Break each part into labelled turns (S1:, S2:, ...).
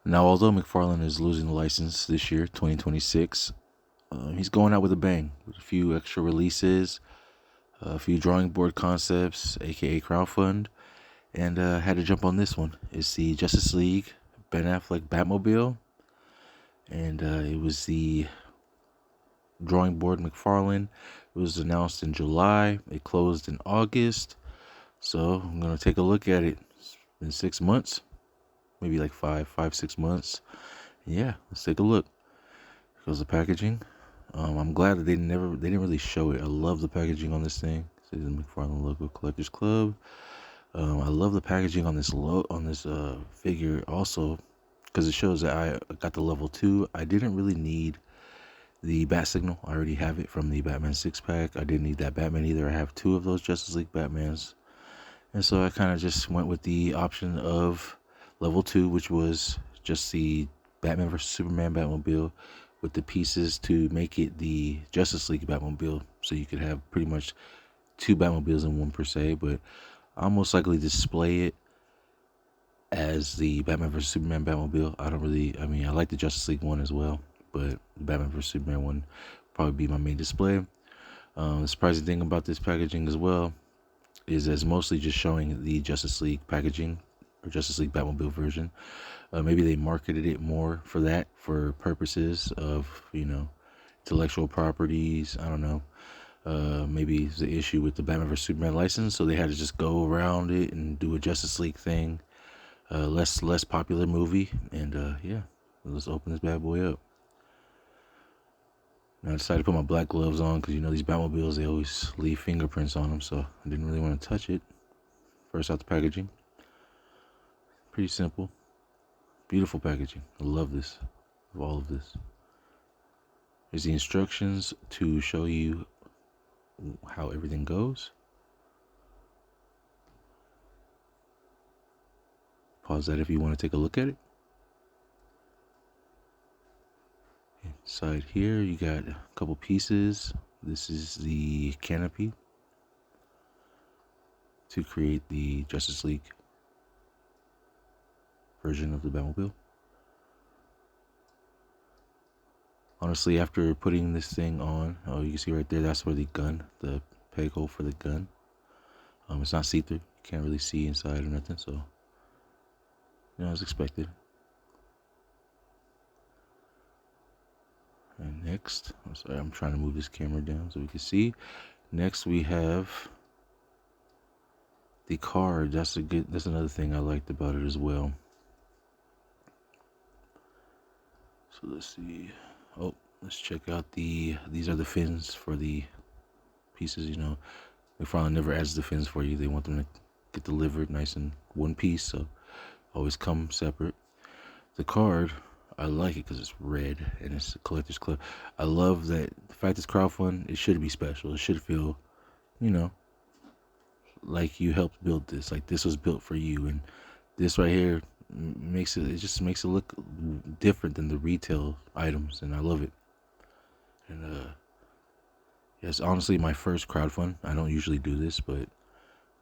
S1: Now, although McFarlane is losing the license this year, 2026, he's going out with a bang with a few extra releases, a few drawing board concepts, aka crowdfund, and had to jump on this one. It's the Justice League Ben Affleck Batmobile, and it was the drawing board McFarlane. It was announced in July. It closed in August. So I'm gonna take a look at it. It's been 6 months, maybe like 6 months. Yeah, let's take a look. Here's the packaging. I'm glad that they didn't really show it. I love the packaging on this thing. It says the McFarlane logo, Collectors Club. I love the packaging on this figure also because it shows that I got the level 2. I didn't really need the bat signal. I already have it from the Batman 6-pack. I didn't need that Batman either. I have 2 of those Justice League Batmans. And so I kind of just went with the option of level 2, which was just the Batman vs. Superman Batmobile with the pieces to make it the Justice League Batmobile. So you could have pretty much 2 Batmobiles in one per se, but I'll most likely display it as the Batman vs. Superman Batmobile. I like the Justice League one as well, but the Batman vs. Superman one probably be my main display. The surprising thing about this packaging as well is that it's mostly just showing the Justice League packaging or Justice League Batmobile version. Maybe they marketed it more for that, for purposes of, intellectual properties. I don't know. Maybe it's the issue with the Batman vs. Superman license, so they had to just go around it and do a Justice League thing. Less popular movie, and yeah, let's open this bad boy up. Now I decided to put my black gloves on because these Batmobiles, they always leave fingerprints on them, so I didn't really want to touch it. First out the packaging. Pretty simple. Beautiful packaging. I love this. Of all of this. Here's the instructions to show you how everything goes. Pause that if you want to take a look at it. Inside here, you got a couple pieces. This is the canopy to create the Justice League version of the Batmobile. Honestly, after putting this thing on, you can see right there, that's where the peg hole for the gun. It's not see-through. You can't really see inside or nothing, so, as expected. And next, I'm trying to move this camera down so we can see. Next, we have the card. That's another thing I liked about it as well. So let's see. Oh, let's check out these are the fins for the pieces. McFarlane never adds the fins for you. They want them to get delivered nice in one piece, so always come separate. The card, I like it because it's red and it's a Collector's Club. I love that the fact it's crowdfund. It should be special. It should feel, like you helped build this. Like this was built for you, and this right here just makes it look different than the retail items, and I love it. And yes, honestly, my first crowdfund. I don't usually do this, but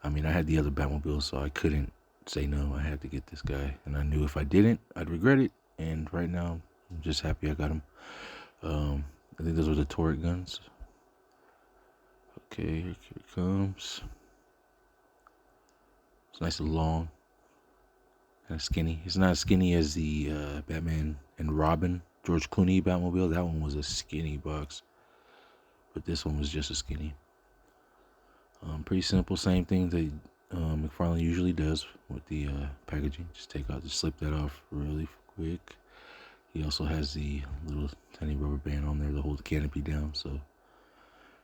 S1: I had the other Batmobile, so I couldn't say no. I had to get this guy, and I knew if I didn't, I'd regret it. And right now, I'm just happy I got him. I think those were the turret guns. Okay, here it comes. It's nice and long, kind of skinny. It's not as skinny as the Batman and Robin George Clooney Batmobile. That one was a skinny box, but this one was just as skinny. Pretty simple, same thing that McFarlane usually does with the packaging. Just slip that off really quick. He also has the little tiny rubber band on there to hold the canopy down, so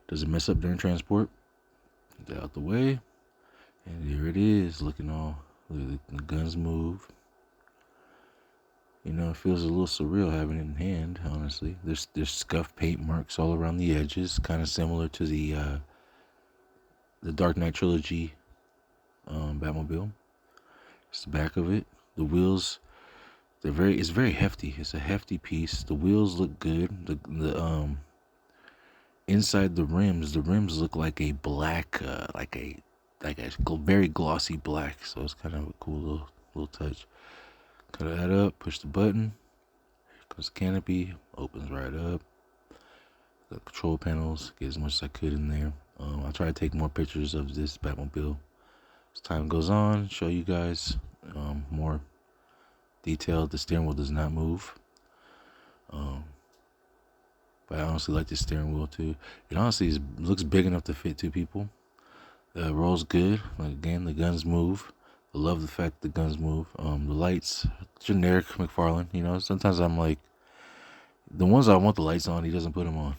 S1: doesn't mess up during transport. Get that out the way, and here it is, looking all. Look at the guns move. It feels a little surreal having it in hand. Honestly, there's scuff paint marks all around the edges, kind of similar to the Dark Knight trilogy Batmobile. It's the back of it. The wheels, it's very hefty. It's a hefty piece. The wheels look good. The inside the rims look like a black, like a very glossy black. So it's kind of a cool little touch. Cut that up, push the button. Here comes the canopy, opens right up. The control panels, get as much as I could in there. I'll try to take more pictures of this Batmobile as time goes on, show you guys more detailed. The steering wheel does not move. But I honestly like this steering wheel too. It honestly looks big enough to fit two people. Rolls good. Like, again, the guns move. I love the fact the guns move. The lights, generic Mcfarlane. You know, sometimes I'm like, the ones I want the lights on, he doesn't put them on.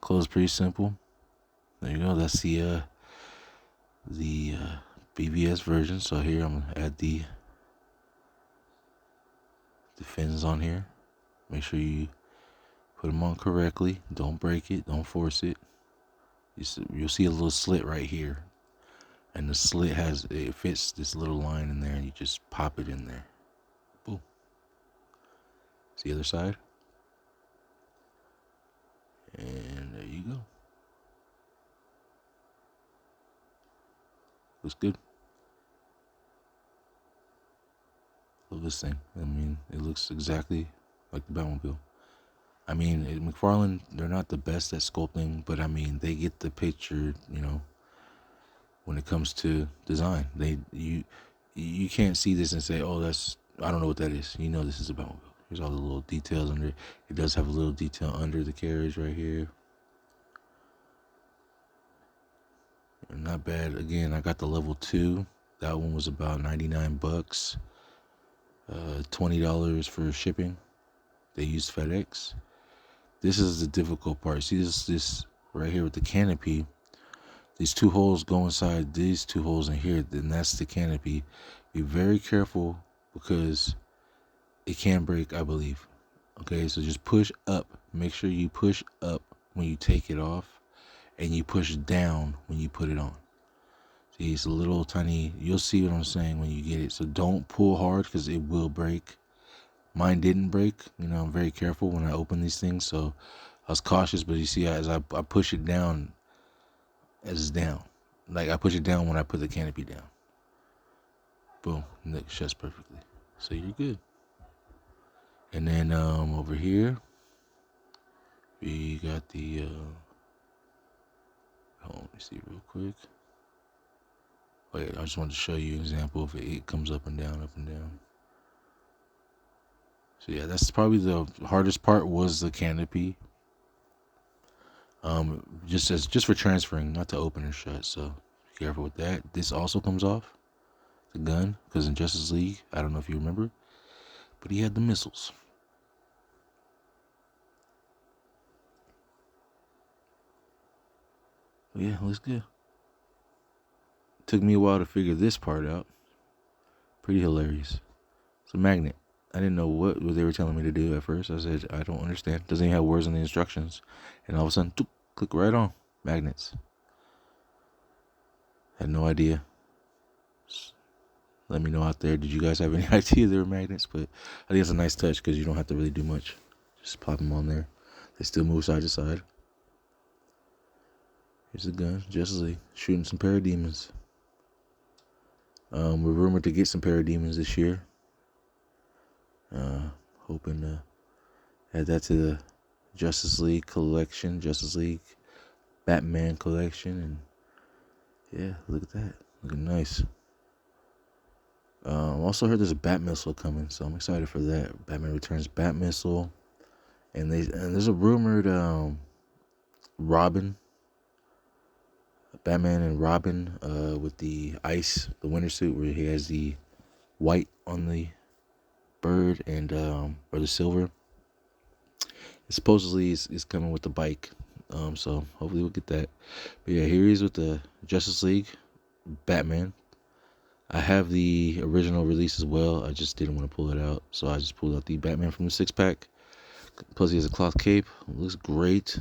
S1: Clothes pretty simple. There you go. That's the BVS version. So here I'm gonna add the fins on here. Make sure you put them on correctly. Don't break it. Don't force it. You'll see a little slit right here, and the slit it fits this little line in there, and you just pop it in there. Boom. See the other side, and there you go. Looks good. Love this thing. I mean, it looks exactly like the Batmobile. I mean, Mcfarlane, they're not the best at sculpting, but I mean, they get the picture, you know, when it comes to design. You can't see this and say, oh, I don't know what that is. You know this is a Batmobile. Here's all the little details under it. It does have a little detail under the carriage right here. And not bad. Again, I got the level 2. That one was about $99. $20 for shipping. They used FedEx. This is the difficult part. See this right here with the canopy. These two holes go inside these two holes in here. Then that's the canopy. Be very careful because it can break, I believe. Okay, so just push up. Make sure you push up when you take it off, and you push down when you put it on. See, it's a little tiny. You'll see what I'm saying when you get it. So don't pull hard because it will break. Mine didn't break. You know, I'm very careful when I open these things, so I was cautious. But you see, as I push it down, as it's down, like I push it down when I put the canopy down. Boom, and it shuts perfectly. So you're good. And then over here, we got the. Let me see real quick. Oh yeah, I just wanted to show you an example of it comes up and down, up and down. So yeah, that's probably the hardest part was the canopy. Just for transferring, not to open or shut. So be careful with that. This also comes off the gun because in Justice League, I don't know if you remember, but he had the missiles. But yeah, looks good. Took me a while to figure this part out. Pretty hilarious. It's a magnet. I didn't know what they were telling me to do at first. I said, I don't understand. Doesn't even have words in the instructions. And all of a sudden, click right on. Magnets. Had no idea. Just let me know out there. Did you guys have any idea they were magnets? But I think it's a nice touch because you don't have to really do much. Just plop them on there. They still move side to side. Here's the gun. Justice League. Shooting some parademons. We're rumored to get some parademons this year. Hoping to add that to the Justice League collection, Justice League Batman collection, and yeah, look at that, looking nice. Also heard there's a Bat Missile coming, so I'm excited for that. Batman Returns Bat Missile, and there's a rumored Batman and Robin with the winter suit where he has the white on the bird and or the silver. It supposedly is coming with the bike, so hopefully we'll get that. But yeah, here he is with the Justice League Batman. I have the original release as well. I just didn't want to pull it out, so I just pulled out the Batman from the 6-pack. Plus he has a cloth cape. It looks great.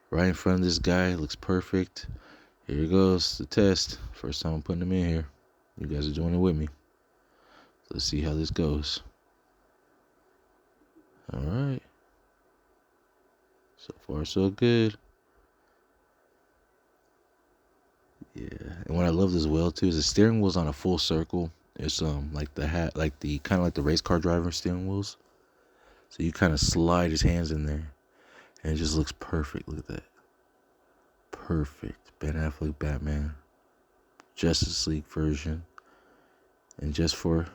S1: Right in front of this guy, looks perfect. Here goes the test. First time I'm putting him in here. You guys are doing it with me. Let's see how this goes. All right. So far, so good. Yeah. And what I love as well, too, is the steering wheel's on a full circle. It's like the hat, like the kind of like the race car driver steering wheels. So you kind of slide his hands in there, and it just looks perfect. Look at that, perfect. Ben Affleck Batman, Justice League version, and just for,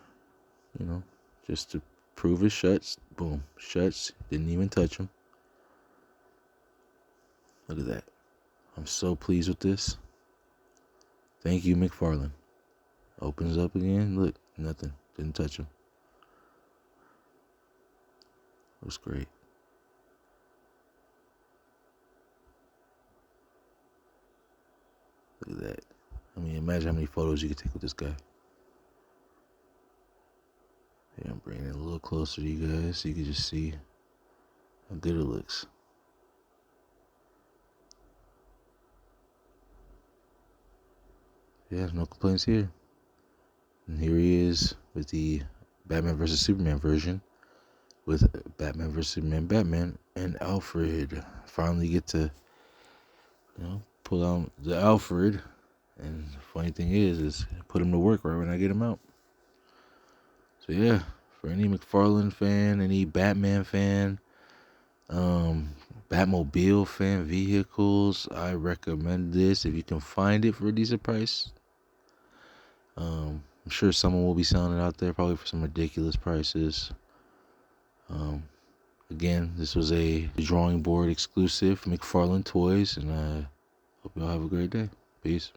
S1: just to prove it shuts. Boom, shuts. Didn't even touch him. Look at that. I'm so pleased with this. Thank you, Mcfarlane. Opens up again. Look, nothing. Didn't touch him. Looks great. Look at that. I mean, imagine how many photos you could take with this guy. Yeah, I'm bringing it a little closer to you guys so you can just see how good it looks. Yeah, no complaints here. And here he is with the Batman vs. Superman version with Batman vs. Superman, Batman, and Alfred. Finally get to, pull out the Alfred. And the funny thing is put him to work right when I get him out. So yeah, for any Mcfarlane fan, any Batman fan, Batmobile fan, vehicles, I recommend this if you can find it for a decent price. I'm sure someone will be selling it out there, probably for some ridiculous prices. Again, this was a drawing board exclusive Mcfarlane Toys, and I hope y'all have a great day. Peace.